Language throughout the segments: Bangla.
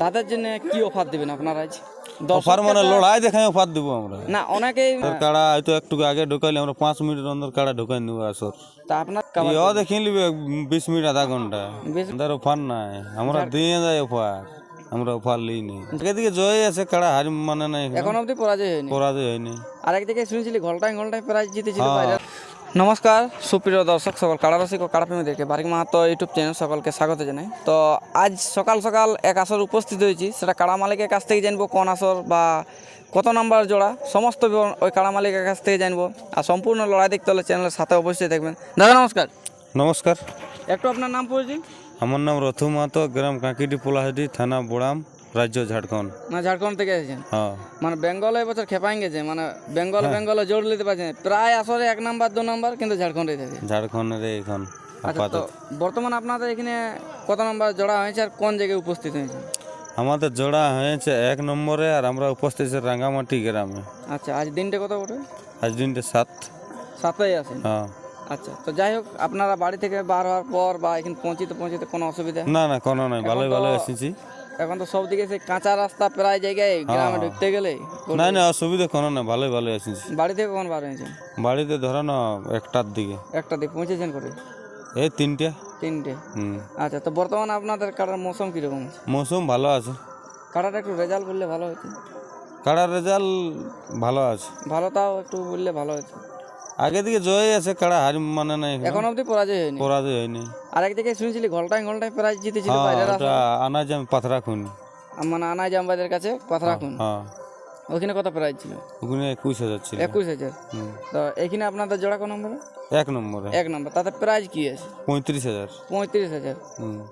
তাদের জন্য কি অফার দিবেন আপনারা? আজ অফার মানে লড়াই দেখাই অফার দিব আমরা না অনেকেই কাড়া হয়তো একটু আগে ঢুকাইলে আমরা 5 মিনিটের অন্দর কাড়া ঢুকাই নেব আসর তা আপনার ইও দেখি নিবে 20 মিনিট আধা ঘন্টা আমাদের অফার নাই আমরা দিয়ে যাই অফার আমরা অফার লিই নেই এদিকে জয় আছে কাড়া হার মানে নাই এখন অবধি পরাজয় হয়নি। পরাজয় হয়নি। আরেকদিকে শুনেছিলি ঘন্টায় ঘন্টায় প্রাইজ জিতেছিল বাইরে। নমস্কার সুপ্রিয় দর্শক সকল কাড়ারসিক ও কাড়াপ্রেমীদেরকে বারিক মাহাতো ইউটিউব চ্যানেল সকলকে স্বাগত জানাই। তো আজ সকাল সকাল এক আসর উপস্থিত হয়েছি, সেটা কাড়া মালিকের কাছ থেকে জানবো কোন আসর বা কত নাম্বার জোড়া সমস্ত বিবরণ ওই কাড়া মালিকের কাছ থেকে জানবো। আর সম্পূর্ণ লড়াই দেখতে হলে চ্যানেলের সাথে অবশ্যই দেখবেন। দাদা নমস্কার। নমস্কার, একটু আপনার নাম পড়েছি। আমার নাম রথু মাহাতো, গ্রাম কাঁকিডি পোলাহাটি, থানা বোড়াম, রাজ্য ঝাড়খণ্ড। মানে ঝাড়খণ্ড থেকে এসেছেন? হ্যাঁ। মানে বেঙ্গলে এবছর খেপাই গেছে, মানে বেঙ্গলে জোর নিতে পারছেন প্রায় আসরে 1 নাম্বার 2 নাম্বার কিন্তু ঝাড়খণ্ডে থাকে। ঝাড়খণ্ডের এখন আচ্ছা, তো বর্তমানে আপনাদের এখানে কত নাম্বার জোড়া হয়েছে আর কোন জায়গায় উপস্থিত হয়েছে? আমাদের জোড়া হয়েছে 1 নম্বরে আর আমরা উপস্থিত আছি রাঙ্গামাটি গ্রামে। আচ্ছা, আজ দিনটা কত ওঠে? আজ দিনটা 7 আছে। হ্যাঁ। আচ্ছা, তো যাই হোক আপনারা বাড়ি থেকে বার হওয়ার পর বা এখানে পৌঁছিতে কোনো অসুবিধা? না না কোনো নাই, ভালো এসেছি। এখন তো সব দিকে সেই কাঁচা রাস্তা প্রায় জায়গায় গ্রামে ঢুকতে গেলে। না না অসুবিধা কোনো না, ভালো এসেছি। বাড়ি থেকে কখন বার হয়েছে? বাড়িতে ধরো না 1টার দিকে। 1টা দিকে পৌঁছেছেন করে? এই 3টে। আচ্ছা, তো বর্তমানে আপনাদের কাটার মৌসুম কীরকম আছে? মৌসুম ভালো আছে। কাটাটা একটু রেজাল্ট বললে ভালো হতো। কাড়ার রেজাল্ট ভালো আছে। ভালো, তাও একটু বললে ভালো হতো। আগে দিকে জয় আছে, কাড়া হার মানে নাই এখন অবধি পরাজয় হয়নি। আরেকদিকে শুনেছিলি ঘন্টায় প্রাইজ জিতেছিল বাইরে। আনা যাম পাথরা খুন, মানে আনাই জামবাদের কাছে পাথরা খুন। হ্যাঁ। ওখানে কত প্রাইজ ছিল? ওখানে 21,000 ছিল। 21,000। তো এখানে আপনাদের জোড়া কোন নম্বরে? 1 নম্বরে। 1 নম্বর। তাতে প্রাইজ কি আছে? 35,000। 35,000।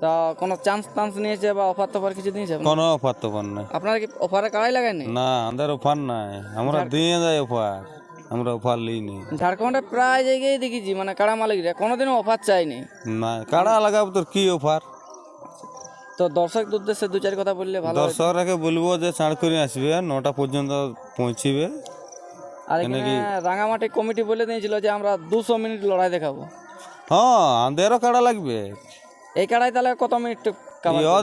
তা কোনো চান্স নিয়েছে বা অফার টফার কিছু দিয়েছে? কোনো অফার টফার নাই। আপনারা কি অফারে কাড়াই লাগায়নি? না, আমাদের অফার নাই, আমরা দিয়ে যাই অফার, আমরা অফার লিই নেই। ঝাড়খণ্ডে প্রায় জায়গায় দেখেছি মানে কাড়া মালিকরা কোনোদিনও অফার চাইনি। না, কাড়া লাগাবো তোর কি অফার? তো দর্শকদের উদ্দেশ্যে 2-4 কথা বললে ভালো। দর্শকরাকে বলবো যে ছাড় করে আসবে, 9টা পর্যন্ত পৌঁছিবে। আর এখানে রাঙামাটি কমিটি বলে দিয়েছিল যে আমরা 200 মিনিট লড়াই দেখাবো। হ্যাঁ, আমাদেরও কাড়া লাগবে। এই কাড়াই তাহলে কত মিনিট?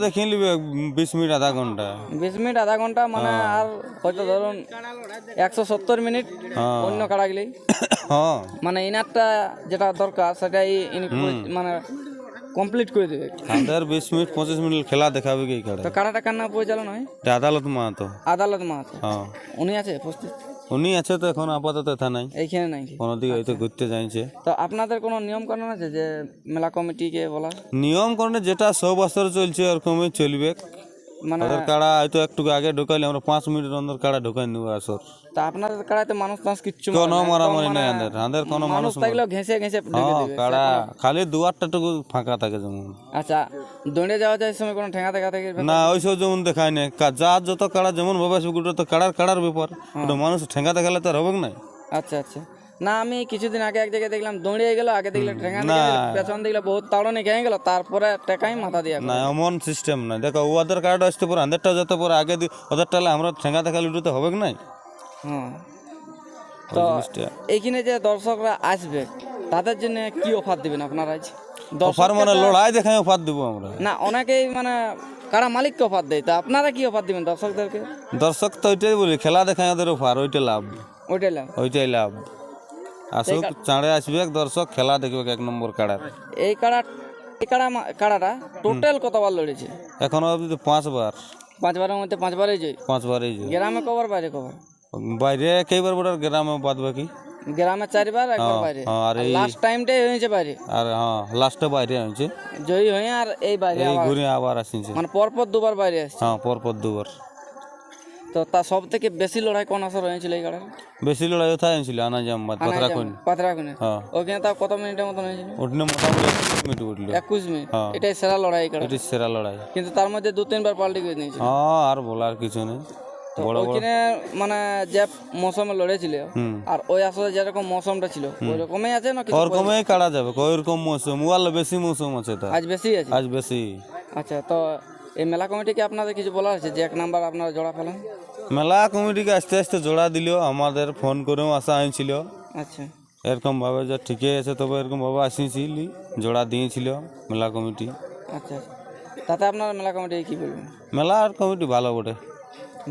দেখে নিবে 20 মিনিট আধা ঘন্টা। 20 মিনিট আধা ঘন্টা মানে আর হয়তো ধরুন 170 মিনিট অন্য কাড়া গেলেই। হ্যাঁ, মানে ইনারটা যেটা দরকার সেটাই মানে কমপ্লিট করে দেবে। আমাদের 20 মিনিট 25 মিনিট খেলা দেখাবে কি কাড়া। তো কাড়াটা কার নাম পরিচালনা হয়? আদালত মাহাতো। আদালত মাহাতো। হ্যাঁ। উনি আছে উপস্থিত? উনি আছে তো এখন আপাতত থানায়। এইখানে নাই? কোনো দিকে হয়তো ঘুরতে যাইছে। তো আপনাদের কোনো নিয়ম কানুন আছে যে মেলা কমিটিকে বলা? নিয়ম কানুন যেটা 100 বছর চলছে ওরকমই চলবে। মানে ওদের কাড়া হয়তো একটু আগে ঢুকাইলে আমরা 5 মিনিটের অন্দর কাড়া ঢুকাই নেবো আসর। তা আপনাদের কাড়াতে মানুষ কিচ্ছু কোনো মারামারি নাই, আমাদের কোনো মানুষ থাকলে ঘেঁষে ঢুকে দেবে কাড়া খালি 2-8টাটুকু ফাঁকা থাকে যেমন। আচ্ছা, দৌড়ে যাওয়া যায় সময় কোনো ঠেঙা দেখা থাকে না, ওইসব যেমন দেখায় না। যার যত কাড়া যেমন ভাবে ওটা তো কাড়ার ব্যাপার, ওটা মানুষ ঠেঙ্গা দেখালে তো আর হবে না। আচ্ছা আচ্ছা। না, আমি কিছুদিন আগে এক জায়গায় দেখলাম দৌড়িয়ে গেল, আগে দেখলে ঠেঙা পেছন দেখলে বহুত তাড়নে খেয়ে গেল, তারপরে টেকাই মাথা দিয়ে। না, এমন সিস্টেম নাই। দেখো ওদের কাড়াটা আসতে পরে আমাদেরটা যেতে পরে আগে ওদের টালে আমরা ঠেঙ্গা দেখালে উঠতে হবে না। হ্যাঁ। তো এইখানে যে দর্শকরা আসবে তাদের জন্য কি অফার দিবেন আপনারা? আজ অফার মানে লড়াই দেখাই অফার দিব আমরা। না, অনেকেই মানে কারা মালিককে অফার দেয়, তা আপনারা কি অফার দিবেন দর্শকদেরকে? দর্শক তো ওইটাই বলি, খেলা দেখাই ওদের অফার, ওইটাই লাভ। ওইটাই লাভ। আসুক, চাঁড়ে আসবে দর্শক, খেলা দেখবে 1 নম্বর কাড়ার। এই কাড়াটা টোটাল কতবার লড়েছে? এখনো অবধি 5 বার। 5 বারের মধ্যে 5 বারই জয়? 5 বারই জয়। গ্রামে কবার বাইরে কবার? বাইরে একবার বড়, গ্রামে বাদ বাকি। গ্রামে 4 বার, একবার বাইরে। আর লাস্ট টাইমটাই হয়েছে বাইরে। আর হ্যাঁ, লাস্টে বাইরে হয়েছে জয়ী হয়ে, আর এই বাইরে ঘুরে আবার আসছে। মানে পরপর 2 বার বাইরে আসছে। হ্যাঁ, পরপর 2 বার। তো তা সব থেকে বেশি লড়াই কোন আসর হয়েছিল এই কাড়ার? বেশি লড়াই কোথায় হয়েছিল? আনাজামবাদ, পাথরাখুনে। হ্যাঁ। ওখানে তাও কত মিনিটের মতন হয়েছিল? ওখানে মোটামুটি 21 মিনিট উঠলো। 21 মিনিট? এটাই সেরা লড়াই এই কাড়া? এটাই সেরা লড়াই। কিন্তু তার মধ্যে 2-3 বার পাল্টি করে নিয়েছিল। হ্যাঁ, আর বলার কিছু নেই। ওইখানে মানে যে মৌসুমে লড়েছিল আর ওই আসলে যেরকম মৌসুমটা ছিল ওই রকমই আছে না? ওরকমই কাটা যাবে, ওইরকম মৌসুম ওয়ালে বেশি মৌসুম আছে। আজ বেশি আছে? আজ বেশি। আচ্ছা, তো এই মেলা কমিটিকে আপনাদের কিছু বলার আছে যে 1 নাম্বার আপনারা জোড়া ফেলেন? মেলা কমিটিকে আস্তে আস্তে জোড়া দিল, আমাদের ফোন করেও আসা হয়েছিল। আচ্ছা, এরকম ভাবে যে ঠিকই আছে, তবে এরকম ভাবে আসিছিলি জোড়া দিয়েছিল মেলা কমিটি। আচ্ছা। তাতে আপনার মেলা কমিটি কি বলবেন? মেলার কমিটি ভালো বটে।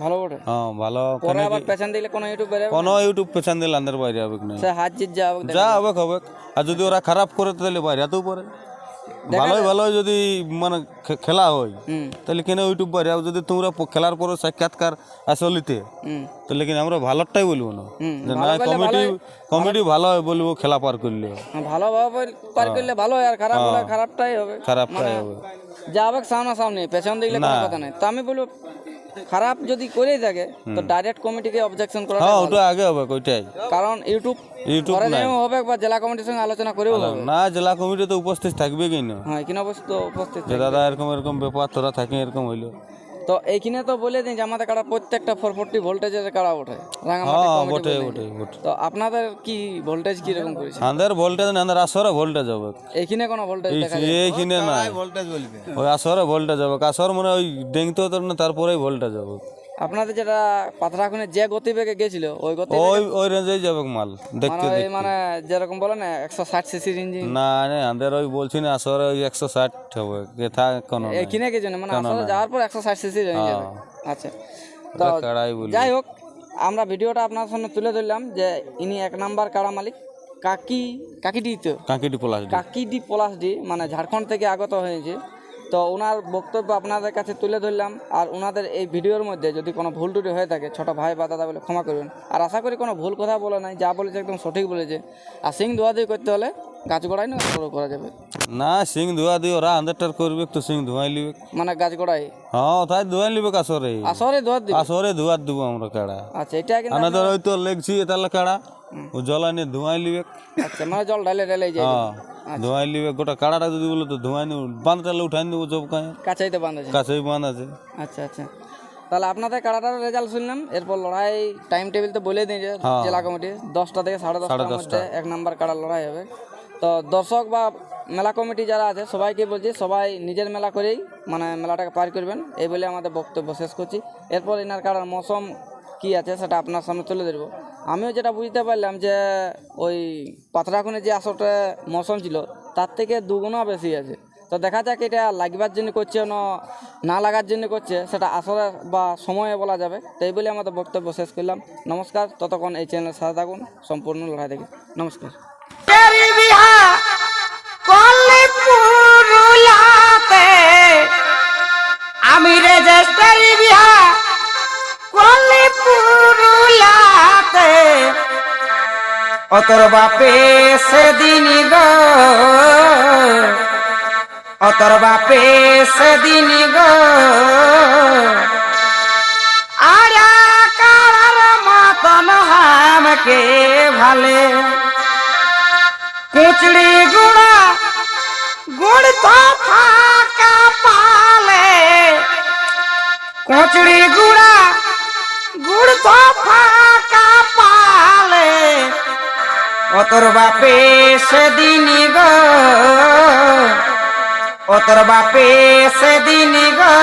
ভালো বটে। হ্যাঁ ভালো। পরে আবার পেছন দিলে কোনো ইউটিউব বেরোবে? কোনো ইউটিউব পেছন দিলে আন্দার বাইরে হবে না। সে হাত জিত যা হবে যা হবে হবে। আর যদি ওরা খারাপ করে তাহলে বাইরে তো পারে। ভালোই ভালোই যদি মানে খেলা হয় তাহলে কেন ইউটিউব বাইরে, যদি তোমরা খেলার পরে সাক্ষাৎকার আসলিতে তাহলে কিন্তু আমরা ভালোটাই বলবো না, যে না কমিটি ভালো হয় বলবো, খেলা পার করলে ভালোভাবে পার করলে ভালো হয়, আর খারাপ হলে খারাপটাই হবে। খারাপটাই হবে। যা হবে সামনাসামনি, পেছন দিলে কোনো কথা নাই। তো আমি বলবো খারাপ যদি করেই থাকে তো ডাইরেক্ট কমিটিকে অবজেকশন করা, হ্যাঁ ওটা আগে হবে ওইটাই। কারণ ইউটিউব হবে বা জেলা কমিটির সঙ্গে আলোচনা করেও হবে না, জেলা কমিটি তো উপস্থিত থাকবে কি না? হ্যাঁ এখানে উপস্থিত যে দাদা এরকম এরকম ব্যাপার, তোরা থাকে এরকম হইলো। তো এইখানে তো বলে দিন যে আমাদের কাড়া প্রত্যেকটা 440 ভোল্টেজের কাড়া ওঠে রাঙামাটি কমিটি বলে। তো আপনাদের কি ভোল্টেজ কি রকম করেছে? আমাদের ভোল্টেজ না, আমাদের আসরে ভোল্টেজ হবে। এইখানে কোনো ভোল্টেজ দেখা যায়? এইখানে না, ভোল্টেজ বলবে ওই আসরে ভোল্টেজ হবে। আসর মানে ওই ডেংতে তো না, তারপরেই ভোল্টেজ হবে। আপনাদের যেটা পাথরাখুনে যে গতিবেগে গেছিল ওই গতি ওই রেঞ্জেই যাবে মাল দেখতে দেখতে। মানে যেরকম বলে না 160 সিসির ইঞ্জিন? না না, আমাদের ওই বলছি না আসরে ওই 160 হবে কেথা কোনো না। এইখানে কি জন্য মানে আসলে যাওয়ার পর 160 সিসি হয়ে যাবে। আচ্ছা, তো যাই হোক, আমরা ভিডিওটা আপনার সামনে তুলে ধরলাম যে ইনি 1 নাম্বার কাড়া মালিক কাকিডি পলাশডি, মানে ঝাড়খণ্ড থেকে আগত হয়েছে। তো ওনার বক্তব্য আপনাদের কাছে তুলে ধরলাম। আর ওনাদের এই ভিডিওর মধ্যে যদি কোনো ভুল টুটি হয়ে থাকে ছোট ভাই বা দাদা বলে ক্ষমা করবেন। আর আশা করি কোনো ভুল কথা বলে নাই, যা বলেছে একদম সঠিক বলেছে। আর সিং ধোয়াধুয়ি করতে হলে গাছ গোড়ায় না শুরু করা যাবে না, সিং ধোয়া দিয়ে ওরা আন্দারটার করবে তো সিং ধোয়াই লিবে, মানে গাছ গোড়ায়। হ্যাঁ তাই ধোয়াই লিবে। আসরে ধোয়া দিবে, আসরে ধোয়া দিব আমরা কাড়া। আচ্ছা, এটা কিন্তু আমাদের ওই তো লেগছি তাহলে কাড়া ও জলা নিয়ে ধোয়াই লিবে। আচ্ছা, মানে জল ঢালে যায়। হ্যাঁ ধোয়াই লিবে গোটা কাড়াটা, যদি বলো তো ধোয়াই নিব, বাঁধটালে উঠাই নেবো সব কাছেই তো বাঁধ আছে। কাছেই বাঁধ আছে। আচ্ছা আচ্ছা, তাহলে আপনাদের কাড়াটার রেজাল্ট শুনলাম। এরপর লড়াই টাইম টেবিল তো বলে দিয়েছে জেলা কমিটি, 10টা থেকে 10:30টার মধ্যে 1 নাম্বার কাড়া লড়াই হবে। তো দর্শক বা মেলা কমিটি যারা আছে সবাইকে বলছি, সবাই নিজের মেলা করেই মানে মেলাটাকে পার করবেন, এই বলে আমাদের বক্তব্য শেষ করছি। এরপর ইনার কাড়ার মৌসুম কি আছে সেটা আপনার সামনে তুলে ধরবো। আমিও যেটা বুঝতে পারলাম যে ওই পাথরাখুনে যে আসরটা মৌসুম ছিল তার থেকে 2 গুণা বেশি আছে। তো দেখা যাক এটা লাগবার জন্য করছে না লাগার জন্য করছে, সেটা আসরে বা সময়ে বলা যাবে। তো এই বলে আমাদের বক্তব্য শেষ করলাম। নমস্কার, ততক্ষণ এই চ্যানেলের সাথে থাকুন সম্পূর্ণ লড়াই দেখে। নমস্কার। আমি রেজিস্ট্রি বিহা করলে পুরুলাতে, অতর বাপে সেদিন গো, অতর বাপে সেদিন গো, আরা কারার মতন হামকে ভালে, কুচড়ি গুড়া গুড় তো ফাঁকা পালে, কুচড়ি গুড়া গুড় তো ফাঁকা পালে, অতর বাপে সেদিন গো, অতর বাপে সেদিন গো।